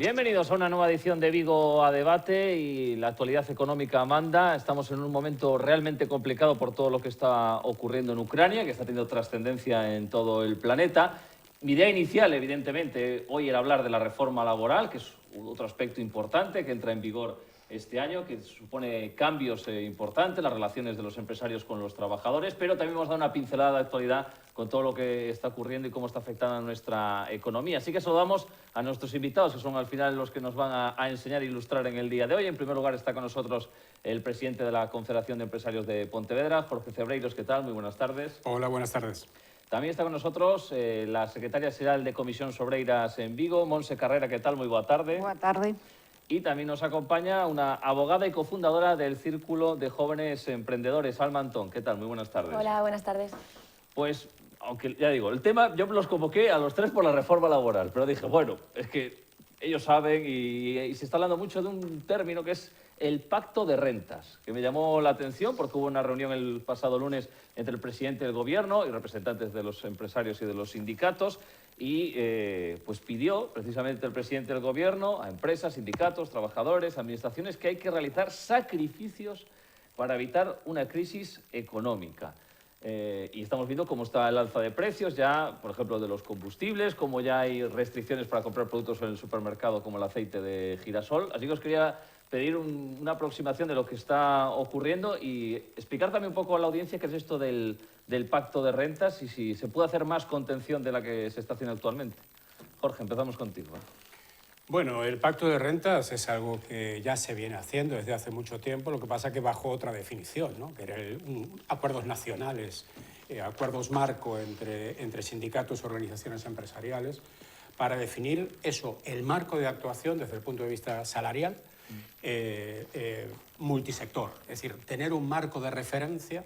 Bienvenidos a una nueva edición de Vigo a Debate y la actualidad económica manda. Estamos en un momento realmente complicado por todo lo que está ocurriendo en Ucrania, que está teniendo trascendencia en todo el planeta. Mi idea inicial, evidentemente, hoy era hablar de la reforma laboral, que es otro aspecto importante que entra en vigor este año, que supone cambios importantes, las relaciones de los empresarios con los trabajadores, pero también hemos dado una pincelada de actualidad con todo lo que está ocurriendo y cómo está afectando a nuestra economía. Así que saludamos a nuestros invitados, que son al final los que nos van a enseñar e ilustrar en el día de hoy. En primer lugar está con nosotros el presidente de la Confederación de Empresarios de Pontevedra, Jorge Cebreiros. ¿Qué tal? Muy buenas tardes. Hola, buenas tardes. También está con nosotros la secretaria general de Comisións Obreiras en Vigo, Monse Carrera. ¿Qué tal? Muy boa tarde. Boa tarde. Y también nos acompaña una abogada y cofundadora del Círculo de Jóvenes Emprendedores, Alma Antón. ¿Qué tal? Muy buenas tardes. Hola, buenas tardes. Pues, aunque ya digo, el tema, yo los convoqué a los tres por la reforma laboral, pero dije, bueno, es que ellos saben y se está hablando mucho de un término que es el pacto de rentas, que me llamó la atención porque hubo una reunión el pasado lunes entre el presidente del gobierno y representantes de los empresarios y de los sindicatos y pues pidió precisamente el presidente del gobierno a empresas, sindicatos, trabajadores, administraciones que hay que realizar sacrificios para evitar una crisis económica. Y estamos viendo cómo está el alza de precios ya, por ejemplo, de los combustibles, cómo ya hay restricciones para comprar productos en el supermercado como el aceite de girasol. Así que os quería pedir una aproximación de lo que está ocurriendo y explicar también un poco a la audiencia qué es esto del pacto de rentas y si se puede hacer más contención de la que se está haciendo actualmente. Jorge, empezamos contigo. Bueno, el pacto de rentas es algo que ya se viene haciendo desde hace mucho tiempo, lo que pasa que bajo otra definición, ¿no? Que era acuerdos nacionales, acuerdos marco entre sindicatos y organizaciones empresariales para definir eso, el marco de actuación desde el punto de vista salarial, multisector, es decir, tener un marco de referencia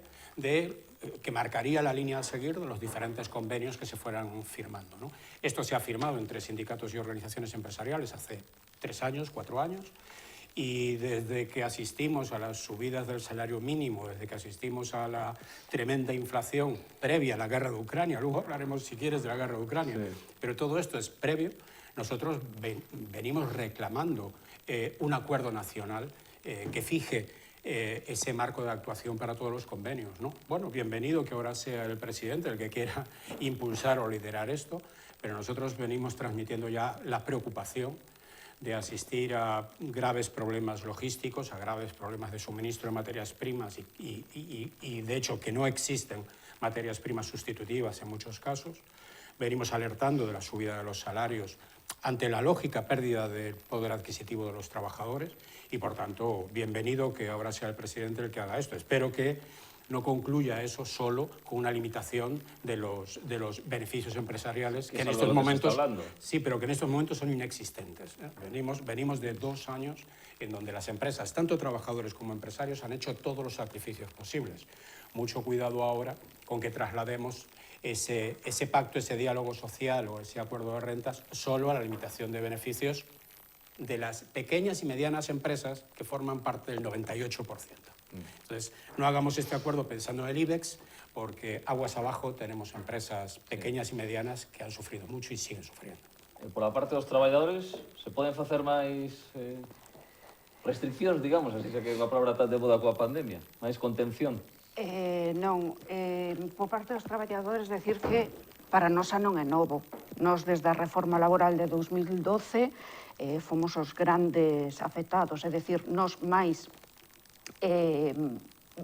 que marcaría la línea a seguir de los diferentes convenios que se fueran firmando, ¿no? Esto se ha firmado entre sindicatos y organizaciones empresariales hace 3 años, 4 años, y desde que asistimos a las subidas del salario mínimo, desde que asistimos a la tremenda inflación previa a la guerra de Ucrania, luego hablaremos si quieres de la guerra de Ucrania, sí, pero todo esto es previo, nosotros venimos reclamando un acuerdo nacional que fije ese marco de actuación para todos los convenios, ¿no? Bueno, bienvenido que ahora sea el presidente el que quiera impulsar o liderar esto, pero nosotros venimos transmitiendo ya la preocupación de asistir a graves problemas logísticos, a graves problemas de suministro de materias primas y de hecho que no existen materias primas sustitutivas en muchos casos. Venimos alertando de la subida de los salarios ante la lógica pérdida del poder adquisitivo de los trabajadores y, por tanto, bienvenido que ahora sea el presidente el que haga esto. Espero que no concluya eso solo con una limitación de los beneficios empresariales que en estos momentos, sí, pero que en estos momentos son inexistentes, ¿eh? Venimos de 2 años en donde las empresas, tanto trabajadores como empresarios, han hecho todos los sacrificios posibles. Mucho cuidado ahora con que traslademos ese pacto, ese diálogo social o ese acuerdo de rentas solo a la limitación de beneficios de las pequeñas y medianas empresas que forman parte del 98%. Entonces, no hagamos este acuerdo pensando en el IBEX, porque aguas abajo tenemos empresas pequeñas y medianas que han sufrido mucho y siguen sufriendo. Por la parte dos traballadores, se poden facer máis restriccións, digamos, así que a palabra tan de moda coa pandemia, máis contención? Non, por parte dos traballadores decir que para nós xa non é novo. Nós desde a reforma laboral de 2012 fomos os grandes afectados, é dicir, nós máis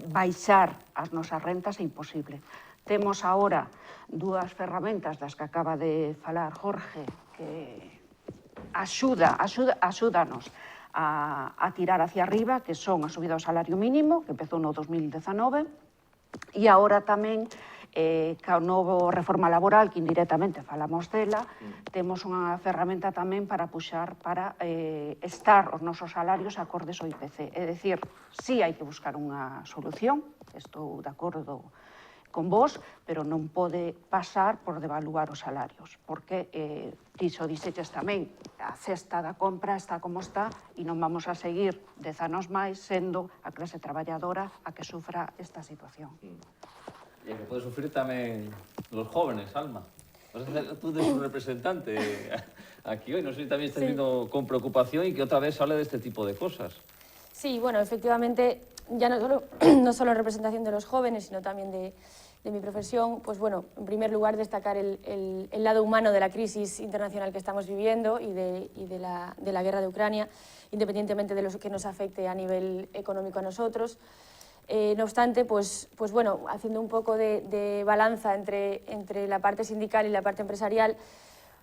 baixar as nosas rentas é imposible. Temos agora 2 ferramentas das que acaba de falar Jorge que axúdanos a tirar hacia arriba, que son a subida do salario mínimo, que empezou no 2019, e agora tamén ca novo reforma laboral, que indirectamente falamos dela, temos unha ferramenta tamén para puxar, para estar os nosos salarios acordes ao IPC. É dicir, sí hai que buscar unha solución, estou de acordo con vos, pero non pode pasar por devaluar os salarios, porque dixo dixeches tamén, a cesta da compra está como está e non vamos a seguir 10 anos máis sendo a clase traballadora a que sufra esta situación. E que pode sufrir tamén los jóvenes, Alma. Vas a hacer tú de su representante aquí hoy. No sé si también estás viendo con preocupación y que otra vez hable de este tipo de cosas. Sí, bueno, efectivamente, ya no solo en representación de los jóvenes, sino también de mi profesión, pues bueno, en primer lugar destacar el lado humano de la crisis internacional que estamos viviendo y de la guerra de Ucrania, independientemente de lo que nos afecte a nivel económico a nosotros. No obstante, pues bueno, haciendo un poco de balanza entre la parte sindical y la parte empresarial,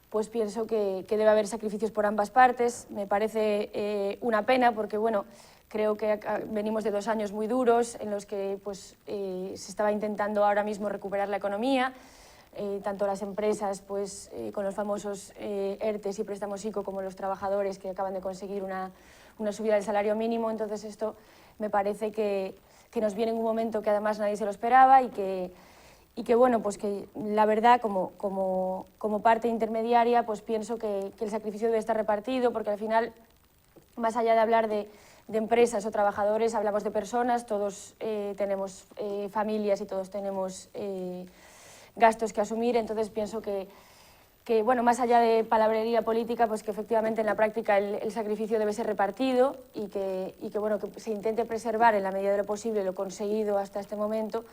pues pienso que debe haber sacrificios por ambas partes. Me parece una pena porque, bueno, creo que venimos de 2 años muy duros en los que pues, se estaba intentando ahora mismo recuperar la economía, tanto las empresas pues, con los famosos ERTEs y préstamos ICO como los trabajadores que acaban de conseguir una subida del salario mínimo. Entonces esto me parece que nos viene en un momento que además nadie se lo esperaba y que bueno, pues que la verdad como parte intermediaria pues pienso que el sacrificio debe estar repartido porque al final, más allá de hablar de empresas o trabajadores, hablamos de personas, todos tenemos familias y todos tenemos gastos que asumir, entonces pienso que bueno, más allá de palabrería política, pues que efectivamente en la práctica el sacrificio debe ser repartido y que bueno, que se intente preservar en la medida de lo posible lo conseguido hasta este momento,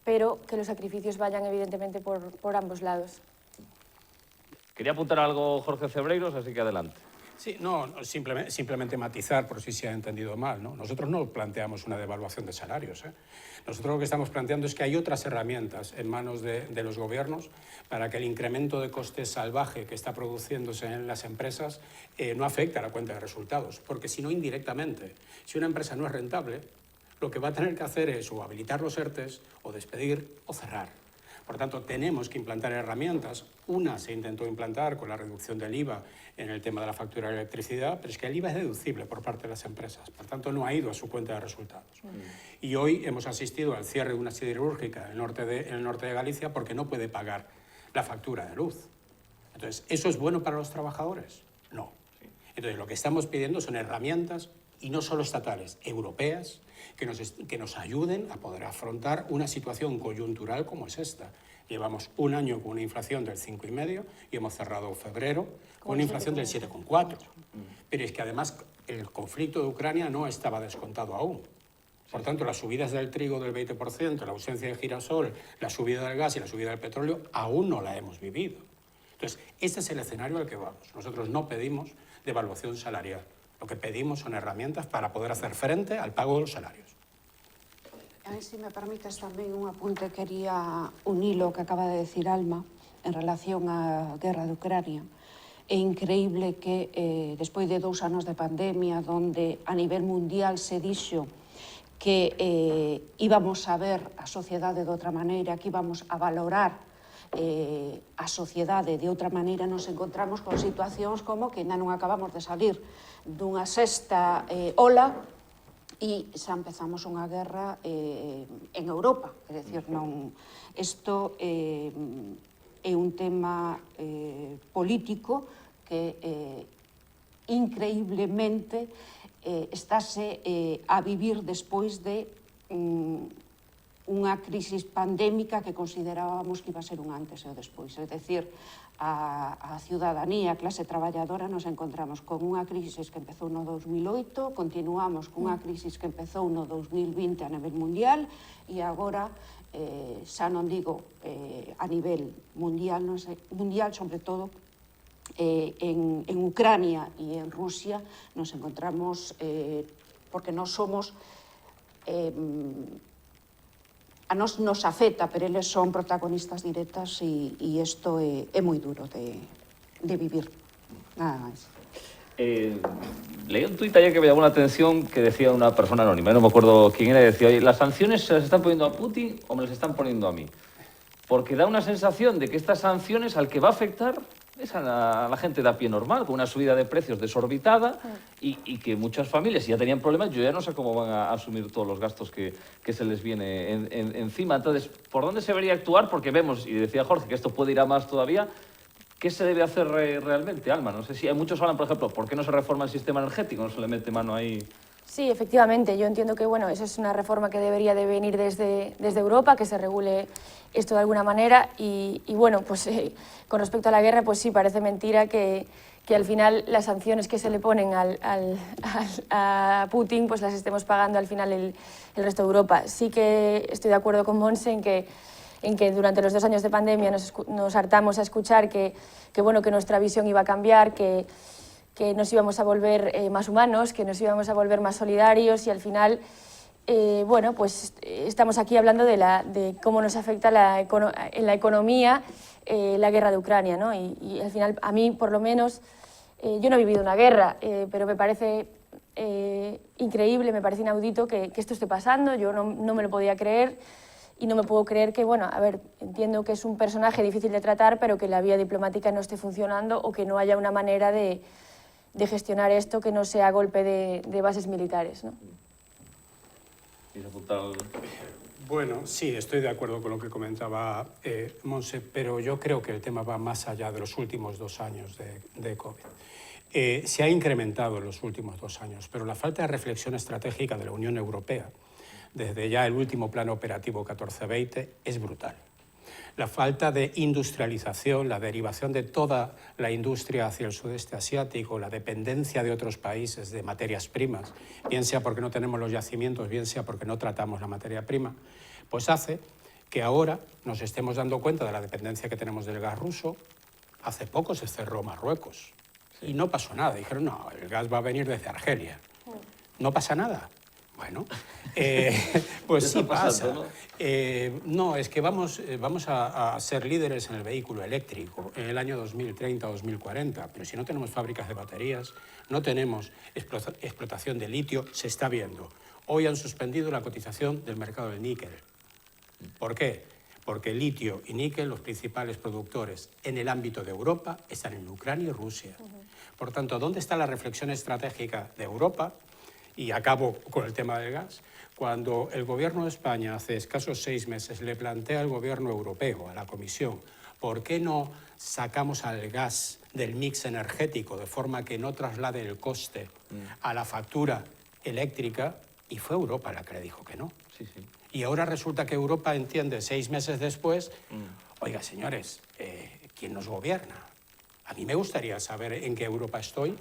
pero que los sacrificios vayan evidentemente por ambos lados. Quería apuntar algo Jorge Cebreiros, así que adelante. Sí, no, simplemente matizar por si se ha entendido mal, ¿no? Nosotros no planteamos una devaluación de salarios, ¿eh? Nosotros lo que estamos planteando es que hay otras herramientas en manos de los gobiernos para que el incremento de costes salvaje que está produciéndose en las empresas no afecte a la cuenta de resultados, porque si no, indirectamente, si una empresa no es rentable, lo que va a tener que hacer es o habilitar los ERTEs, o despedir, o cerrar. Por tanto, tenemos que implantar herramientas. Una se intentó implantar con la reducción del IVA en el tema de la factura de electricidad, pero es que el IVA es deducible por parte de las empresas. Por tanto, no ha ido a su cuenta de resultados. Y hoy hemos asistido al cierre de una siderúrgica en el norte de Galicia porque no puede pagar la factura de luz. Entonces, ¿eso es bueno para los trabajadores? No. Entonces, lo que estamos pidiendo son herramientas, y no solo estatales, europeas, que nos ayuden a poder afrontar una situación coyuntural como es esta. Llevamos un año con una inflación del 5,5 y hemos cerrado febrero con una inflación del 7,4. Pero es que además el conflicto de Ucrania no estaba descontado aún. Por tanto, las subidas del trigo del 20%, la ausencia de girasol, la subida del gas y la subida del petróleo aún no la hemos vivido. Entonces, este es el escenario al que vamos. Nosotros no pedimos devaluación salarial. Lo que pedimos son herramientas para poder hacer frente al pago de los salarios. Si me permites tamén un apunte, quería un hilo que acaba de decir Alma en relación á guerra de Ucrania. É increíble que despois de 2 anos de pandemia, donde a nivel mundial se dixo que íbamos a ver a sociedade de outra maneira, que íbamos a valorar a sociedade de outra maneira, nos encontramos con situacións como que ainda non acabamos de salir dunha sexta ola e xa empezamos unha guerra en Europa. É dicir, non, isto é un tema político que increíblemente estáse a vivir despois de unha crisis pandémica que considerábamos que iba a ser un antes e o despois. É dicir, a ciudadanía, a clase traballadora, nos encontramos con unha crisis que empezou no 2008, continuamos con unha crisis que empezou no 2020 a nivel mundial e agora, xa non digo a nivel mundial, sobre todo en Ucrania e en Rusia, nos encontramos, porque nós somos a nos afecta, pero eles son protagonistas directas e isto é moi duro de vivir. Nada máis. Leí un tuit ayer que me llamó la atención que decía una persona anónima, no me acuerdo quién era, decía, oye, ¿las sanciones se las están poniendo a Putin o me las están poniendo a mí? Porque da una sensación de que estas sanciones al que va a afectar es a la gente de a pie normal, con una subida de precios desorbitada y que muchas familias, si ya tenían problemas, yo ya no sé cómo van a asumir todos los gastos que se les viene encima. Entonces, ¿por dónde se debería actuar? Porque vemos, y decía Jorge, que esto puede ir a más todavía. ¿Qué se debe hacer realmente, Alma? No sé si hay muchos hablan, por ejemplo, ¿por qué no se reforma el sistema energético? ¿No se le mete mano ahí? Sí, efectivamente. Yo entiendo que bueno, eso es una reforma que debería de venir desde Europa, que se regule esto de alguna manera. Y bueno, pues con respecto a la guerra, pues sí, parece mentira que al final las sanciones que se le ponen a Putin, pues las estemos pagando al final el resto de Europa. Sí que estoy de acuerdo con Montse en que durante los 2 años de pandemia nos hartamos a escuchar que nuestra visión iba a cambiar, que nos íbamos a volver más humanos, que nos íbamos a volver más solidarios, y al final, bueno, pues estamos aquí hablando de cómo nos afecta en la economía la guerra de Ucrania, ¿no? Y al final, a mí, por lo menos, yo no he vivido una guerra, pero me parece increíble, me parece inaudito que esto esté pasando. Yo no me lo podía creer. Y no me puedo creer que, bueno, a ver, entiendo que es un personaje difícil de tratar, pero que la vía diplomática no esté funcionando, o que no haya una manera de gestionar esto que no sea a golpe de bases militares, ¿no? Bueno, sí, estoy de acuerdo con lo que comentaba Montse, pero yo creo que el tema va más allá de los últimos 2 años de COVID. Se ha incrementado en los últimos 2 años, pero la falta de reflexión estratégica de la Unión Europea desde ya el último plan operativo 14-20 es brutal. La falta de industrialización, la derivación de toda la industria hacia el sudeste asiático, la dependencia de otros países de materias primas, bien sea porque no tenemos los yacimientos, bien sea porque no tratamos la materia prima, pues hace que ahora nos estemos dando cuenta de la dependencia que tenemos del gas ruso. Hace poco se cerró Marruecos y no pasó nada. Dijeron, no, el gas va a venir desde Argelia. No pasa nada. Bueno, pues sí pasa. No, es que vamos a ser líderes en el vehículo eléctrico en el año 2030-2040, pero si no tenemos fábricas de baterías, no tenemos explotación de litio, se está viendo. Hoy han suspendido la cotización del mercado del níquel. ¿Por qué? Porque litio y níquel, los principales productores en el ámbito de Europa, están en Ucrania y Rusia. Por tanto, ¿dónde está la reflexión estratégica de Europa? Y acabo con el tema del gas. Cuando el Gobierno de España hace escasos 6 meses le plantea al Gobierno europeo, a la Comisión, ¿por qué no sacamos al gas del mix energético de forma que no traslade el coste a la factura eléctrica? Y fue Europa la que le dijo que no. Sí, sí. Y ahora resulta que Europa entiende 6 meses después, oiga, señores, ¿quién nos gobierna? A mí me gustaría saber en qué Europa estoy.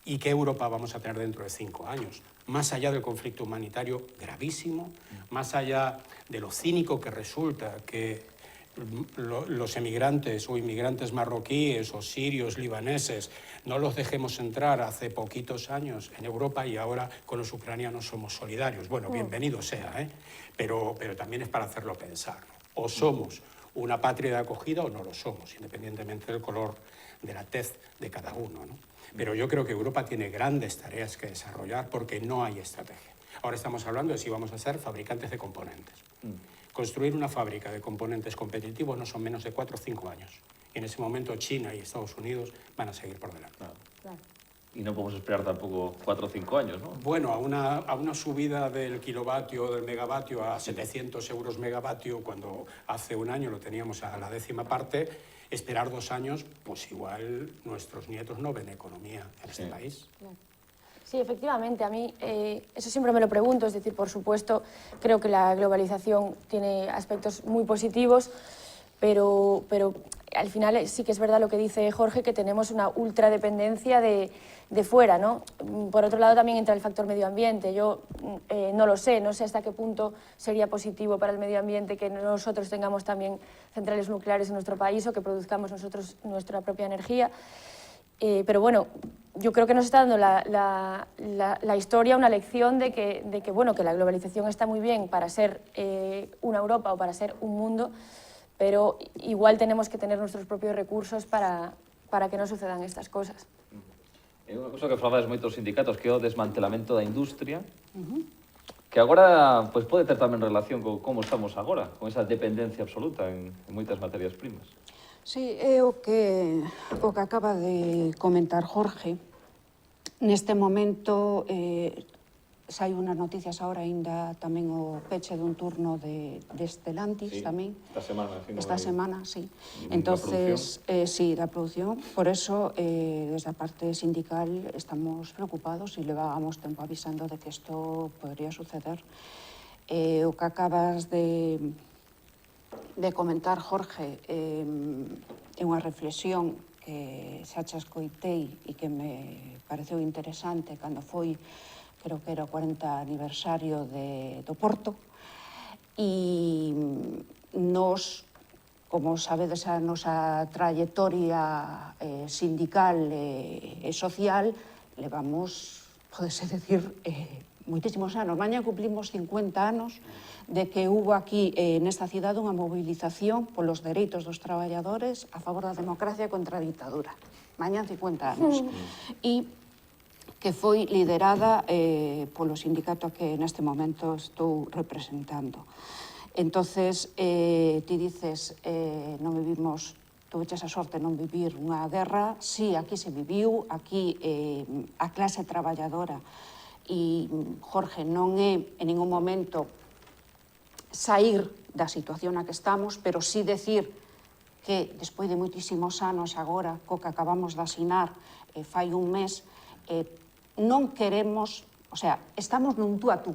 ¿Y qué Europa vamos a tener dentro de 5 años? Más allá del conflicto humanitario gravísimo, más allá de lo cínico que resulta que los emigrantes o inmigrantes marroquíes o sirios, libaneses, no los dejemos entrar hace poquitos años en Europa y ahora con los ucranianos somos solidarios. Bueno, bienvenido sea, pero también es para hacerlo pensar, ¿no? O somos una patria de acogida o no lo somos, independientemente del color de la tez de cada uno, ¿no? Pero yo creo que Europa tiene grandes tareas que desarrollar porque no hay estrategia. Ahora estamos hablando de si vamos a ser fabricantes de componentes. Construir una fábrica de componentes competitivos no son menos de 4 o 5 años. Y en ese momento China y Estados Unidos van a seguir por delante. Claro. Y no podemos esperar tampoco 4 o 5 años, ¿no? Bueno, a una subida del kilovatio, del megavatio a 700 euros megavatio, cuando hace un año lo teníamos a la 10ª parte, esperar 2 años, pues igual nuestros nietos no ven economía en este país. Claro. Sí, efectivamente, a mí eso siempre me lo pregunto, es decir, por supuesto, creo que la globalización tiene aspectos muy positivos, pero al final sí que es verdad lo que dice Jorge, que tenemos una ultradependencia de fuera, ¿no? Por otro lado también entra el factor medio ambiente. Yo no lo sé, no sé hasta qué punto sería positivo para el medio ambiente que nosotros tengamos también centrales nucleares en nuestro país o que produzcamos nosotros nuestra propia energía. Pero bueno, yo creo que nos está dando la historia una lección de que bueno, que la globalización está muy bien para ser una Europa o para ser un mundo, pero igual tenemos que tener nuestros propios recursos para que no sucedan estas cosas. Unha cosa que falabas moitos sindicatos que é o desmantelamento da industria, que agora pues, pode ter tamén relación con como estamos agora, con esa dependencia absoluta en moitas materias primas. Sí, é o que acaba de comentar Jorge. Neste momento, sai unhas noticias ahora aínda tamén o peche dun turno de Stellantis tamén. Esta semana, sí. Entonces, sí, da produción. Por eso, desde a parte sindical, estamos preocupados e levábamos tempo avisando de que isto podría suceder. O que acabas de de comentar, Jorge, é unha reflexión que xa xa escoitei e que me pareceu interesante cando foi, creo que era o 40 aniversario do Porto, e nos, como sabedes, a nosa trayectoria sindical e social, levamos, podese decir, moitísimos anos. Mañá cumplimos 50 anos de que hubo aquí nesta cidade unha movilización polos dereitos dos traballadores a favor da democracia contra a ditadura. Mañá 50 anos. E que foi liderada polo sindicato que neste momento estou representando. Entonces, ti dices, non vivimos, tuveches a sorte de non vivir unha guerra. Sí, aquí se viviu, aquí a clase traballadora, e Jorge, non é en ningún momento sair da situación na que estamos, pero sí decir que despois de moitísimos anos agora, co que acabamos de asinar fai un mes, non queremos, o sea, estamos nun tú a tú.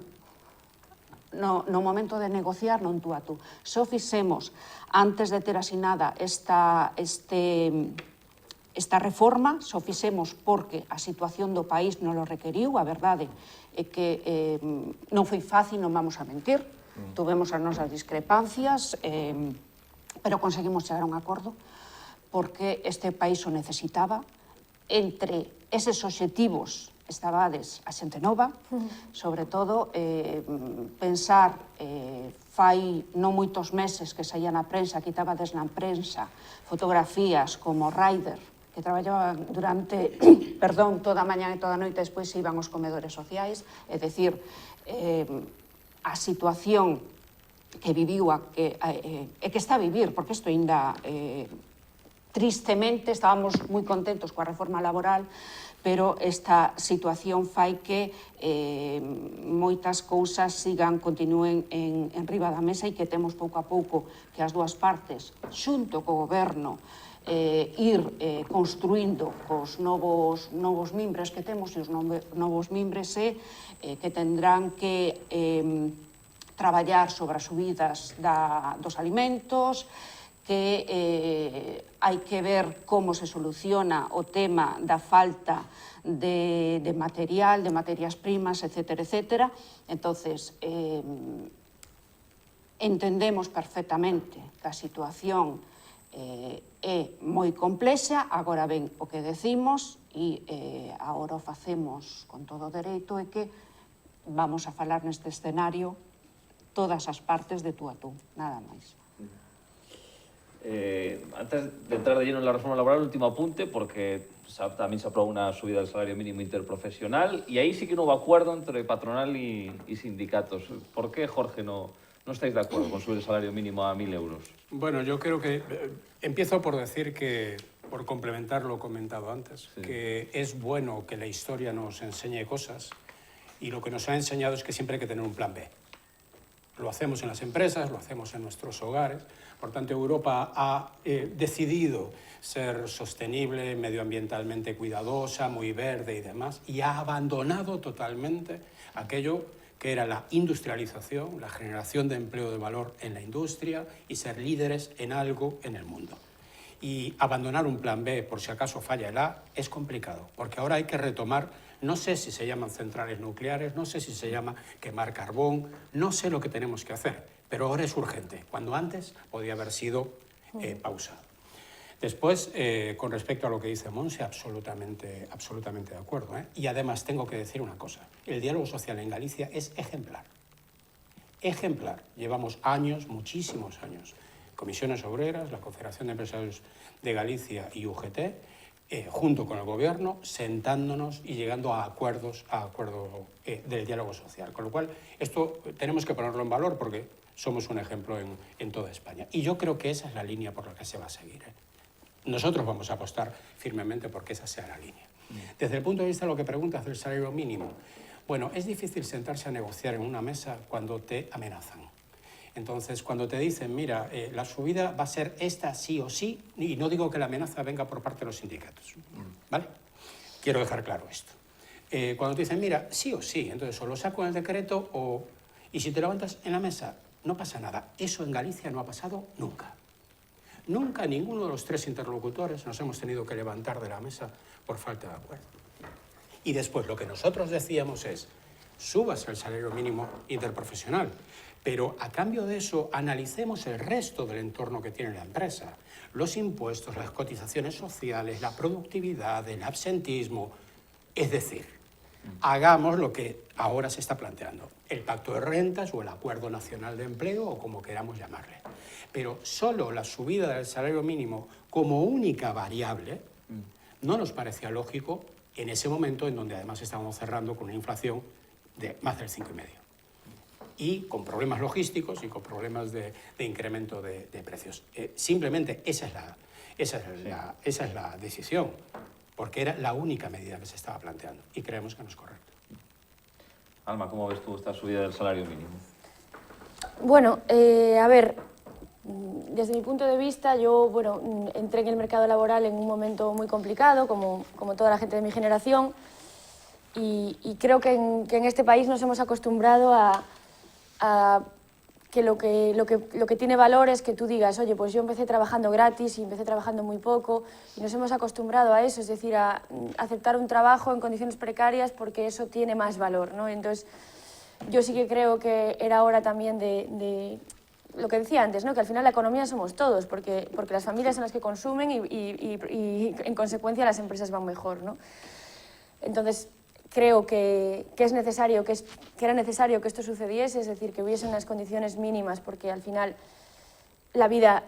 No momento de negociar, non tú a tú. Só fixemos, antes de ter asinada esta reforma, só fixemos porque a situación do país non lo requeriu. A verdade é que non foi fácil, non vamos a mentir. Tuvemos as nosas discrepancias, pero conseguimos chegar a un acordo porque este país o necesitaba. Entre eses obxectivos estabades a xente nova, sobre todo pensar, fai non moitos meses que saía na prensa, quitabades na prensa fotografías como Ryder, que traballaban durante, perdón, toda a mañá e toda a noite, despois se iban aos comedores sociais, é dicir, a situación que viviu e que está a vivir, porque isto ainda, tristemente, estábamos moi contentos coa reforma laboral, pero esta situación fai que moitas cousas continúen en riba da mesa e que temos pouco a pouco que as dúas partes, xunto co goberno, ir construindo cos novos mimbres que temos, e os novos mimbres que tendrán que traballar sobre as subidas dos alimentos, que hai que ver como se soluciona o tema da falta de material, de materias primas, etcétera, etcétera. Entonces, entendemos perfectamente que a situación é moi complexa. Agora ben, o que decimos, e agora o facemos con todo o dereito, é que vamos a falar neste escenario todas as partes de tú a tú, nada máis. Antes de entrar de lleno en la reforma laboral, último apunte, porque también se aprobó una subida del salario mínimo interprofesional y ahí sí que no hubo acuerdo entre patronal y sindicatos. ¿Por qué, Jorge, no estáis de acuerdo con subir el salario mínimo a 1.000 euros? Bueno, yo creo que empiezo por decir que, por complementar lo comentado antes, sí, que es bueno que la historia nos enseñe cosas, y lo que nos ha enseñado es que siempre hay que tener un plan B. Lo hacemos en las empresas, lo hacemos en nuestros hogares. Por tanto, Europa ha decidido ser sostenible, medioambientalmente cuidadosa, muy verde y demás, y ha abandonado totalmente aquello que era la industrialización, la generación de empleo de valor en la industria y ser líderes en algo en el mundo. Y abandonar un plan B, por si acaso falla el A, es complicado, porque ahora hay que retomar, no sé si se llaman centrales nucleares, no sé si se llama quemar carbón, no sé lo que tenemos que hacer, pero ahora es urgente, cuando antes podía haber sido pausado. Después, con respecto a lo que dice Montse, absolutamente de acuerdo, ¿eh? Y además tengo que decir una cosa, el diálogo social en Galicia es ejemplar. Ejemplar. Llevamos años, muchísimos años, Comisiones Obreras, la Confederación de Empresarios de Galicia y UGT, junto con el Gobierno, sentándonos y llegando a acuerdo del diálogo social. Con lo cual, esto tenemos que ponerlo en valor porque somos un ejemplo en toda España. Y yo creo que esa es la línea por la que se va a seguir, ¿eh? Nosotros vamos a apostar firmemente porque esa sea la línea. Desde el punto de vista de lo que preguntas del salario mínimo, bueno, es difícil sentarse a negociar en una mesa cuando te amenazan. Entonces, cuando te dicen, mira, la subida va a ser esta sí o sí, y no digo que la amenaza venga por parte de los sindicatos, ¿vale? Quiero dejar claro esto. Cuando te dicen, mira, sí o sí, entonces o lo saco en el decreto y si te levantas en la mesa no pasa nada. Eso en Galicia no ha pasado nunca. Nunca ninguno de los tres interlocutores nos hemos tenido que levantar de la mesa por falta de acuerdo. Y después lo que nosotros decíamos es, súbase el salario mínimo interprofesional, pero a cambio de eso analicemos el resto del entorno que tiene la empresa. Los impuestos, las cotizaciones sociales, la productividad, el absentismo. Es decir, hagamos lo que ahora se está planteando, el pacto de rentas o el acuerdo nacional de empleo o como queramos llamarle. Pero solo la subida del salario mínimo como única variable no nos parecía lógico en ese momento en donde además estábamos cerrando con una inflación de más del 5,5%. Y con problemas logísticos y con problemas de incremento de precios. Simplemente esa es la decisión, porque era la única medida que se estaba planteando y creemos que no es correcto. Alma, ¿cómo ves tú esta subida del salario mínimo? Bueno, a ver, desde mi punto de vista, yo entré en el mercado laboral en un momento muy complicado, como toda la gente de mi generación, y creo que en este país nos hemos acostumbrado a que lo que tiene valor es que tú digas, oye, pues yo empecé trabajando gratis y empecé trabajando muy poco, y nos hemos acostumbrado a eso, es decir, a aceptar un trabajo en condiciones precarias porque eso tiene más valor, ¿no? Entonces, yo sí que creo que era hora también de lo que decía antes, ¿no? Que al final la economía somos todos, porque las familias son las que consumen y en consecuencia las empresas van mejor, ¿no? Entonces, creo que era necesario que esto sucediese, es decir, que hubiese unas condiciones mínimas, porque al final la vida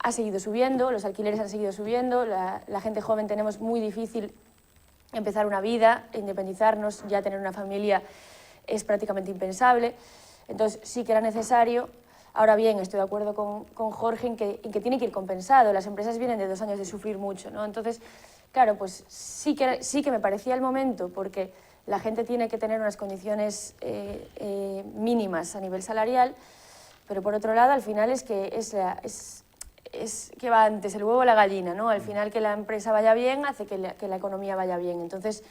ha seguido subiendo, los alquileres han seguido subiendo, la gente joven tenemos muy difícil empezar una vida, independizarnos, ya tener una familia es prácticamente impensable. Entonces sí que era necesario. Ahora bien, estoy de acuerdo con Jorge en que tiene que ir compensado. Las empresas vienen de 2 años de sufrir mucho, ¿no? Entonces, claro, pues sí que me parecía el momento, porque la gente tiene que tener unas condiciones mínimas a nivel salarial, pero por otro lado, al final es que que va antes el huevo o la gallina, ¿no? Al final que la empresa vaya bien hace que la economía vaya bien. Entonces,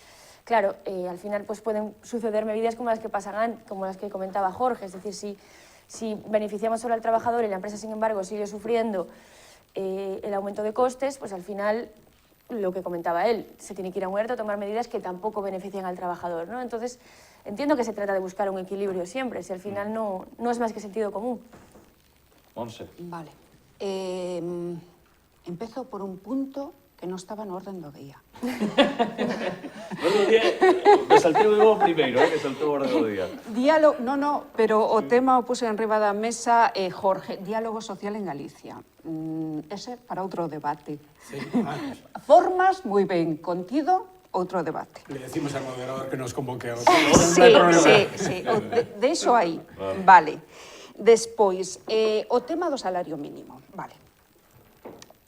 claro, al final pues pueden suceder medidas como las que pasan, como las que comentaba Jorge, es decir, si beneficiamos solo al trabajador y la empresa, sin embargo, sigue sufriendo el aumento de costes, pues al final, lo que comentaba él, se tiene que ir a muerto a tomar medidas que tampoco benefician al trabajador, ¿no? Entonces, entiendo que se trata de buscar un equilibrio siempre, si al final no es más que sentido común. Monse. Vale. Empiezo por un punto que no estaba en orden do día. Me saltei o primeiro, que saltou o orden do día. Diálogo, pero o tema o puse en riba da mesa, Jorge, diálogo social en Galicia. Ese para outro debate. Sí. Formas, moi ben, contido, outro debate. Le decimos al moderador que nos convoque a Sí. De iso aí. Vale. Despois, o tema do salario mínimo. Vale.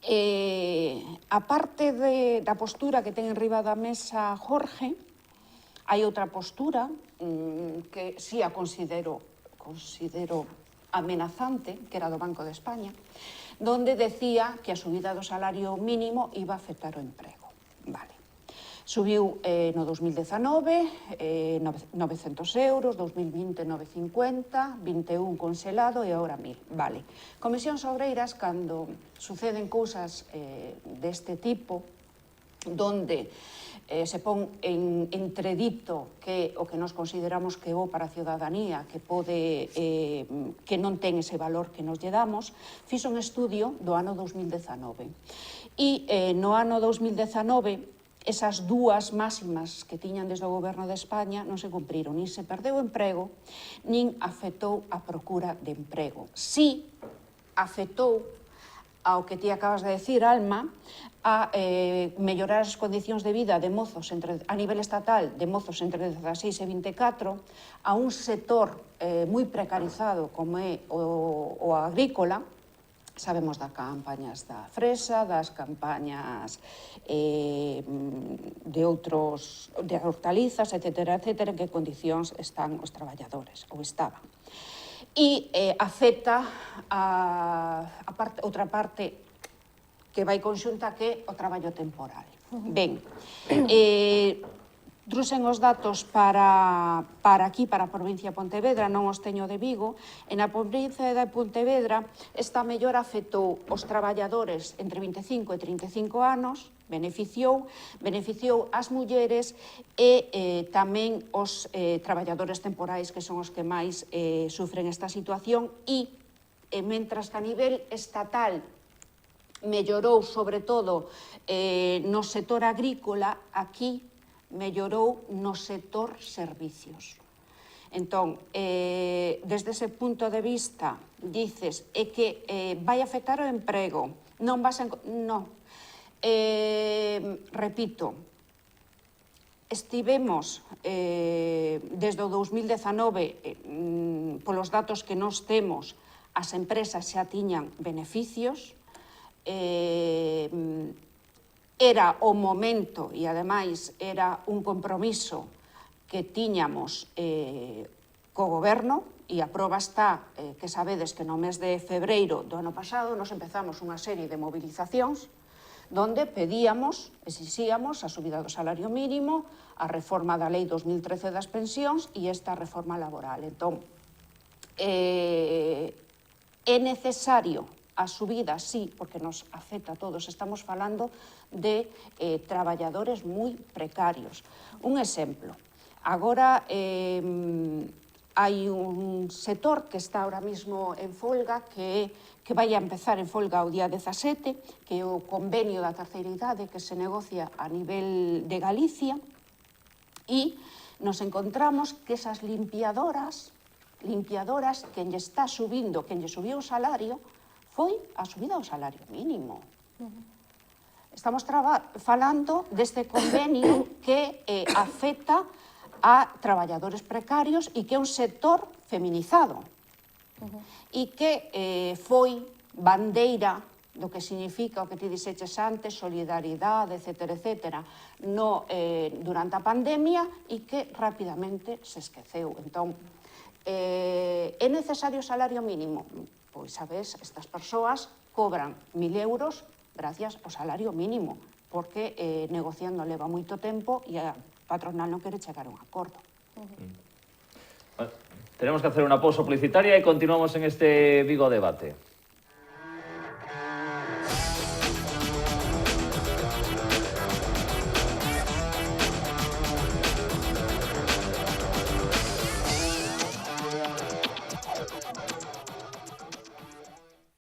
A parte da postura que ten en riba da mesa Jorge, hai outra postura que sí a considero amenazante, que era do Banco de España, donde decía que a subida do salario mínimo iba a afectar o emprego. Vale. Subiu no 2019 900 euros, 2020 950, 21 congelado e agora 1000. Vale. Comisións obreiras, cando suceden cousas deste tipo, donde se pon en entredito que o que nos consideramos que é bo para a ciudadanía, que non ten ese valor que nos lle damos, fixo un estudio do ano 2019. E no ano 2019, esas dúas máximas que tiñan desde o Goberno de España non se cumpriron, nin se perdeu o emprego, nin afectou a procura de emprego. Si afectou ao que ti acabas de decir, Alma, a mellorar as condicións de vida de mozos a nivel estatal, de mozos entre 16 e 24, a un sector moi precarizado como é o agrícola. Sabemos das campañas da fresa, das campañas de hortalizas, etcétera, en que condicións están os traballadores, ou estaban. E afecta outra parte que vai conxunta, que é o traballo temporal. Ben, Truxen os datos para aquí, para a provincia de Pontevedra, non os teño de Vigo. E na provincia de Pontevedra esta mellora afectou os traballadores entre 25 e 35 anos, beneficiou as mulleres e tamén os traballadores temporais, que son os que máis sufren esta situación, e mentras que a nivel estatal mellorou sobre todo no sector agrícola, aquí mellorou no sector servicios. Entón, desde ese punto de vista, dices, é que vai afectar o emprego, non vas a... Non. Repito, estivemos desde o 2019, polos datos que nós temos, as empresas xa tiñan beneficios, era o momento e, ademais, era un compromiso que tiñamos co goberno, e a proba está que sabedes que no mes de febreiro do ano pasado nos empezamos unha serie de movilizacións donde pedíamos, exixíamos a subida do salario mínimo, a reforma da Lei 2013 das pensións e esta reforma laboral. Entón, é necesario a subida, sí, porque nos afecta a todos. Estamos falando de traballadores moi precarios. Un exemplo. Agora hai un sector que está ahora mismo en folga, que vai a empezar en folga o día 17, que é o convenio da terceira idade que se negocia a nivel de Galicia, e nos encontramos que esas limpiadoras, quen lle está subindo, quen lle subiu o salario, foi a subida do salario mínimo. Estamos falando deste convenio que afecta a traballadores precarios e que é un sector feminizado e que foi bandeira do que significa o que ti dixeches antes, solidaridade, etcétera, etcétera, durante a pandemia e que rapidamente se esqueceu. Entón, é necesario o salario mínimo? Pois, sabes, estas persoas cobran 1.000 euros gracias ao salario mínimo, porque negociando leva moito tempo e a patronal non quere chegar a un acordo. Bueno, tenemos que hacer una pausa publicitaria y continuamos en este Vigo Debate.